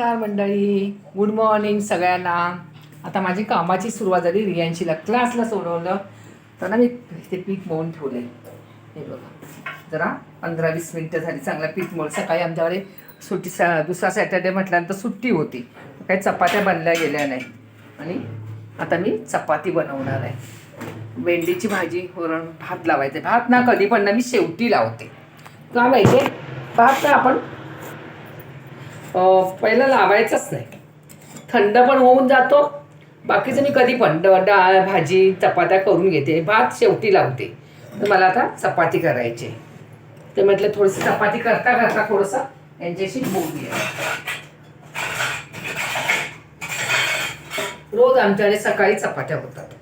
नमस्कार मंडळी, good morning सगळ्यांना. आता माझी कामाची सुरुवात झाली. रियांशीला क्लासला सोडवलं तर ना मी ते पीठ मळून ठेवलं आहे. हे बघा, जरा 15-20 मिनटं झाली चांगला पीठ मळून. सकाळी आमच्याकडे सुट्टी दुसरा सॅटर्डे म्हटल्यानंतर सुट्टी होती, काही चपात्या बनल्या गेल्या नाही आणि आता मी चपाती बनवणार आहे. भेंडीची भाजी, वरण, भात लावायचे. भात ना कधी पण ना मी शेवटी लावते. का माहिती भात ना आपण पहिलं लावायचंच नाही, थंड पण होऊन जातो. बाकीचं मी कधी पण डाळ भाजी चपात्या करून घेते, भात शेवटी लावते. तर मला आता चपाती करायची, तर म्हटलं थोडीशी चपाती करता करता थोडंसं यांच्याशी बोलूया. रोज आमच्याकडे सकाळी चपात्या होतात,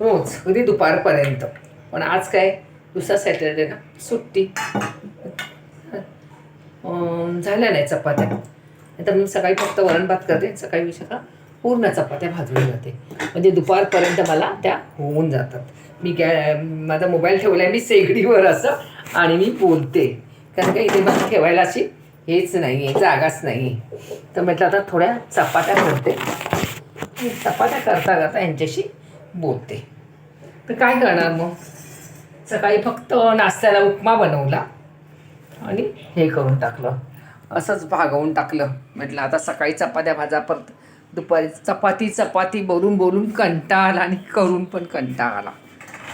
रोज कधी दुपारपर्यंत. पण आज काय दुसरा सॅटर्डे ना, सुट्टी झाल्या नाही चपात्या. तर मी सकाळी फक्त वरण भात करते, सकाळी सकाळ पूर्ण चपात्या भाजून जाते, म्हणजे दुपारपर्यंत मला त्या होऊन जातात. मी माझा मोबाईल ठेवला आहे मी शेगडीवर असं, आणि मी बोलते, कारण का इथे मला ठेवायला अशी हेच नाही आहे, जागाच नाही आहे. तर म्हटलं आता थोड्या चपात्या करते, चपात्या करता करता यांच्याशी बोलते. तर काय करणार मग, सकाळी फक्त नाश्त्याला उपमा बनवला आणि हे करून टाकलं, असंच भागवून टाकलं. म्हटलं आता सकाळी चपात्या भाजा, परत दुपारी चपाती चपाती बोलून बोलून कंटाळा आला आणि करून पण कंटाळा आला,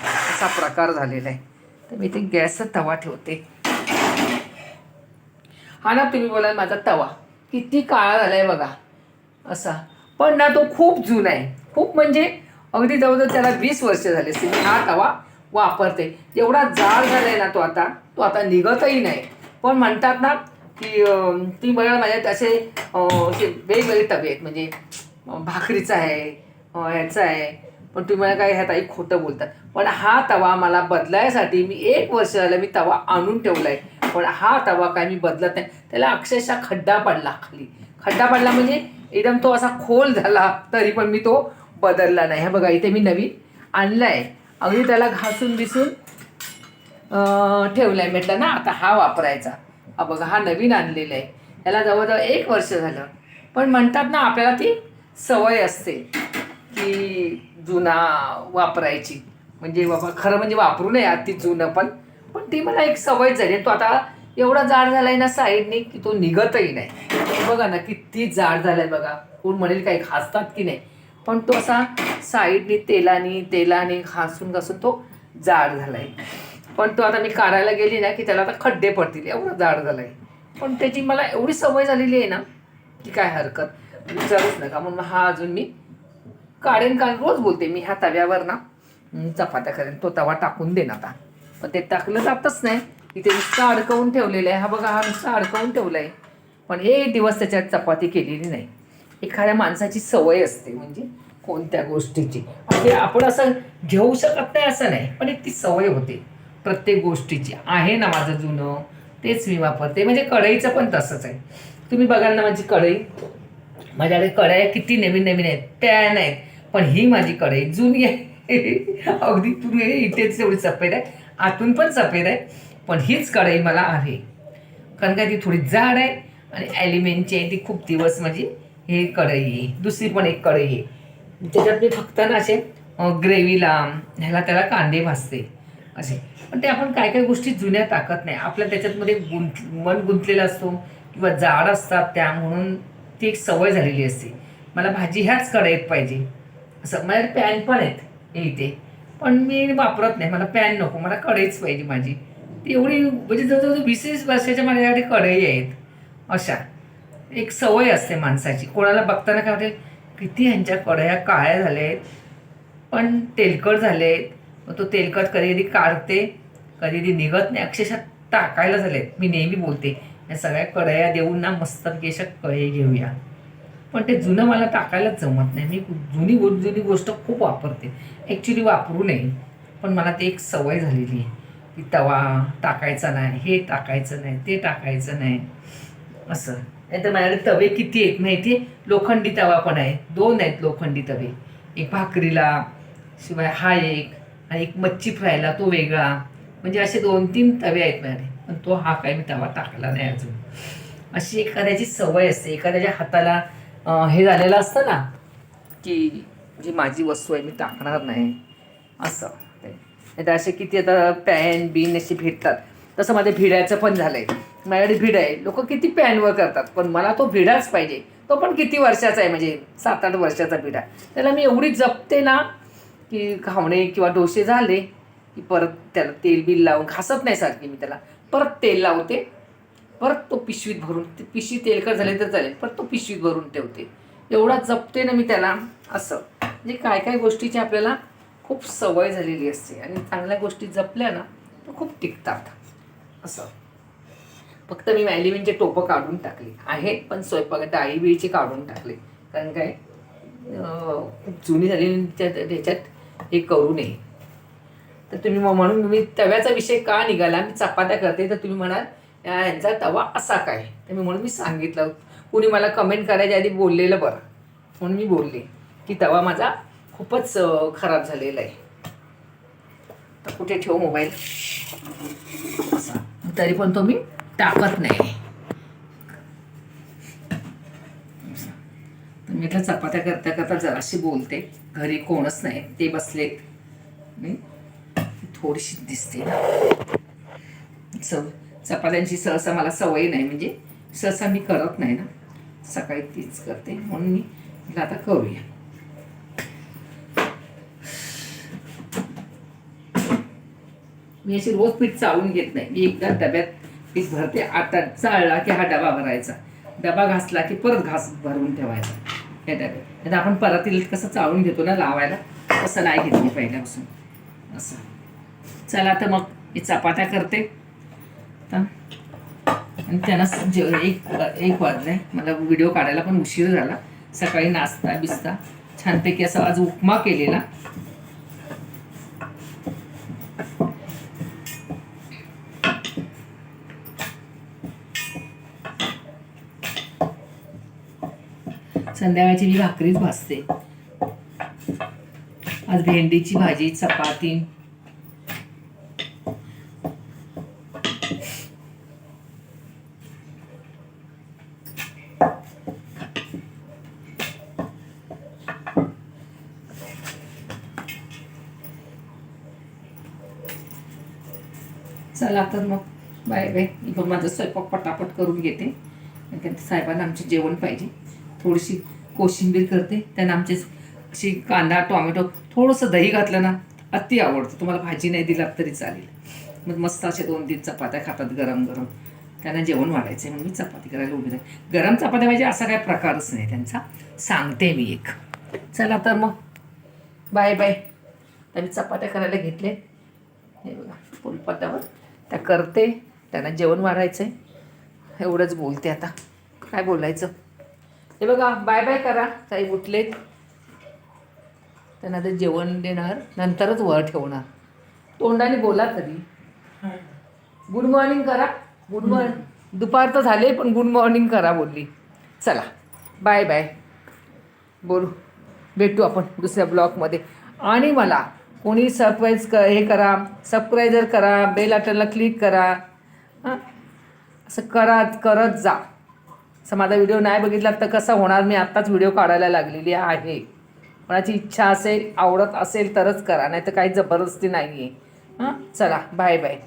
असा प्रकार झालेला आहे. तर मी ते गॅसचा तवा ठेवते. हा ना, तुम्ही बोलाल माझा तवा किती काळा झाला आहे बघा असा, पण ना तो खूप जुना आहे, खूप म्हणजे अगदी जवळजवळ त्याला 20 वर्ष झाले असतील मी हा तवा वापरते. एवढा जाड झाला आहे ना तो आता निघतही नाही. पण म्हणतात ना की ती बघा माझ्यात असे वेगवेगळे तवे आहेत, म्हणजे भाकरीचा आहे, ह्याचा आहे. पण तुम्ही मला काय ह्या ताई खोटं बोलतात. पण हा तवा मला बदलायसाठी मी 1 वर्ष झालं मी तवा आणून ठेवला आहे, पण हा तवा काय मी बदलत नाही. त्याला अक्षरशः खड्डा पडला, खाली खड्डा पडला म्हणजे एकदम तो असा खोल झाला, तरी पण मी तो बदलला नाही. हे बघा इथे मी नवीन आणला आहे, अगदी त्याला घासून बिसून ठेवला आहे. म्हटलं ना आता हा वापरायचा. हा बघा हा नवीन आणलेला आहे, त्याला जवळजवळ 1 वर्ष झालं. पण म्हणतात ना आपल्याला ती सवय असते की जुना वापरायची, म्हणजे बाबा खरं म्हणजे वापरू नये आधी जुनं, पण ती मला एक सवय झाली. तो आता एवढा जाड झाला आहे ना साईडने की तो निघतही नाही. बघा ना किती जाड झाला आहे बघा. कोण म्हणेल काही खासतात की नाही, पण तो असा साईडने तेलाने घासून घासून तो जाड झाला आहे. पण तो आता मी काढायला गेली ना की त्याला आता खड्डे पडतील, एवढं जाड झालं आहे. पण त्याची मला एवढी सवय झालेली आहे ना की काय हरकत, विचारूच नका. म्हणून हा अजून मी काढेन, कारण रोज बोलते मी ह्या तव्यावर ना चपात्या करेन. तो तवा टाकून देईन आता, पण ते टाकलं जातच नाही. इथे नुसतं अडकवून ठेवलेलं आहे. हा बघा हा नुसतं अडकवून ठेवलं आहे, पण एक दिवस त्याच्यात चपाती केलेली नाही. एखाद्या माणसाची सवय असते, म्हणजे कोणत्या गोष्टीची म्हणजे आपण असं घेऊ शकत नाही असं नाही, पण एक ती सवय होते प्रत्येक गोष्टीची. आहे ना माझं जुनं, तेच मी वापरते. म्हणजे कढईचं पण तसंच आहे. तुम्ही बघाल ना माझी कढई, माझ्याकडे कढया किती नवीन नवीन आहेत, पॅन आहेत, पण ही माझी कढई जुनी आहे. अगदी पूर्वी इथेच एवढी सफेद आहे, आतून पण सफेद आहे, पण हीच कढई मला आहे. कारण काय ती थोडी जाड आहे आणि ॲल्युमिनियमची आहे, ती खूप दिवस म्हणजे ही कढई आहे. दुसरी पण एक कढई आहे, त्याच्यात मी फक्त ना असे ग्रेव्हीला ह्याला त्याला कांदे भाजते असे. पण ते आपण काय काय गोष्टी जुन्या टाकत नाही, आपल्या त्याच्यातमध्ये मन गुंतलेला असतो किंवा जाड असतात त्या, म्हणून ती एक सवय झालेली असते. मला भाजी ह्याच कढईत पाहिजे असं. माझ्याकडे पॅन पण आहेत इथे, पण मी वापरत नाही. मला पॅन नको, मला कढईच पाहिजे माझी. ती एवढी म्हणजे जवळजवळ 20 वर्षाच्या माझ्याकडे कढई आहेत. अशा एक सवय असते माणसाची. कोणाला बघताना काय वाटते किती ह्यांच्या कढया काळ्या झाल्या आहेत, पण तेलकट झाले आहेत. मग तो तेलकट कधी कधी काढते, कधी कधी निघत नाही, अक्षरशः टाकायला झाले आहेत. मी नेहमी बोलते या सगळ्या कढया देऊन ना मस्तपैकी अशा कढई घेऊया, पण ते जुनं मला टाकायलाच जमत नाही. मी जुनी गोष्ट खूप वापरते, ॲक्च्युली वापरू नये, पण मला ते एक सवय झालेली आहे की तवा टाकायचा नाही, हे टाकायचं नाही, ते टाकायचं नाही असं. नाही तर माझ्याकडे तवे किती आहेत माहिती आहे, लोखंडी तवा पण आहे, 2 आहेत लोखंडी तवे. एक भाकरीला, शिवाय हा एक, आणि एक मच्छी फ्रायला तो वेगळा. म्हणजे असे 2-3 तवे आहेत माझ्याकडे, पण तो हा काय मी तवा टाकला नाही अजून. अशी एखाद्याची सवय असते, एखाद्याच्या हाताला हे झालेलं असतं ना की जी माझी वस्तू आहे मी टाकणार नाही असं. नाही तर असे किती आता पॅन बिन असे भेटतात. तसं माझ्या भिड्याचं पण झालं आहे. माझ्याकडे भिड आहे, लोक किती पॅनवर करतात, पण मला तो भिडाच पाहिजे. तो पण किती वर्षाचा आहे, म्हणजे 7-8 वर्षाचा भिडा. त्याला मी एवढी जपते ना की घावणे किंवा डोसे झाले की परत त्याला तेल बिल लावून घासत नाही सारखी मी त्याला, परत तेल लावते, परत तो पिशवीत भरून, ते पिशवी तेलकट झाले तर चालेल, परत तो पिशवीत भरून ठेवते. एवढा जपते ना मी त्याला असं. म्हणजे काय काय गोष्टीची आपल्याला खूप सवय झालेली असते आणि चांगल्या गोष्टी जपल्या ना तर खूप टिकतात असं. फक्त मी मॅलिमिनचे टोपं काढून टाकले आहेत, पण स्वयंपाक डाळी बिळीचे काढून टाकले, कारण काय खूप जुनी झालेली त्याच्यात हे करू नये. तर तुम्ही म्हणून मी तव्याचा विषय का निघाला, मी चपात्या करते तर तुम्ही म्हणाल यांचा तवा असा काय, तर मी म्हणून मी सांगितलं. कुणी मला कमेंट करायच्या आधी बोललेलं बरं, म्हणून मी बोलले की तवा माझा खूपच खराब झालेला आहे. तर कुठे ठेवू मोबाईल असा, तरी पण तो मी टाकत नाही. तर मी इथं चपात्या करता करता जराशी बोलते. घरी कोणच नाही, ते बसलेत. मी थोडीशी दिसते ना चपात्यांची सहसा मला सवय नाही, म्हणजे सहसा मी करत नाही ना, सकाळी तीच करते, म्हणून मी आता करूया. मी अशी रोज पीठ चाळून घेत नाही. मी एकदा डब्यात पीठ भरते, आता चाळला की हा डबा भरायचा, डबा घासला की परत घास भरून ठेवायचा या डब्यात. आता आपण परातीला कसं चाळून घेतो ना लावायला, तसं नाही घेतली पहिल्यापासून असं. चला तर मग मी चपात्या करते. आणि त्यांना एक वाजले, मला व्हिडिओ काढायला पण उशीर झाला. सकाळी नाश्ता बिस्ता छानपैकी असं आज उपमा केलेला. संध्याकाळची मी भाकरीच भाजते. आज भेंडीची भाजी, चपाती. चला तर मग बाय बाय. मी पण माझं स्वयंपाक पटापट करून घेते, साहेबांना आमचे जेवण पाहिजे. थोडीशी कोशिंबीर करते, त्यांना आमचे अशी कांदा टोमॅटो थोडंसं दही घातलं ना अति आवडतं. तुम्हाला भाजी नाही दिलात तरी चालेल. मग मस्त असे 2-3 चपात्या खातात गरम गरम. त्यांना जेवण वाढायचं आहे म्हणून मी चपाती करायला उभी राहील. गरम चपात्या पाहिजे असा काय प्रकारच नाही त्यांचा, सांगते मी एक. चला तर मग बाय बाय. तर मी चपात्या करायला घेतले, हे बघा फुलपटावर त्या करते, त्यांना जेवण वाढायचं आहे. एवढंच बोलते आता, काय बोलायचं. हे बघा बाय बाय करा. ताई उठलेत, त्यांना ते जेवण देणार, नंतरच वर ठेवणार. तोंडाने बोला तरी. गुड मॉर्निंग करा. Good morning. दुपार तर झाले पण गुड मॉर्निंग करा बोलली. चला बाय बाय. बोलू, भेटू आपण दुसऱ्या ब्लॉगमध्ये. आणि मला कोणी हे करा, सबस्क्रायबर करा, बेल आयकॉनला क्लिक करा. हां असं करत जा. असं माझा व्हिडिओ नाही बघितला तर कसा होणार. मी आत्ताच व्हिडिओ काढायला लागलेली आहे. कोणाची इच्छा असेल, आवडत असेल तरच करा, नाही तर काही जबरदस्ती नाही आहे. हां चला बाय बाय.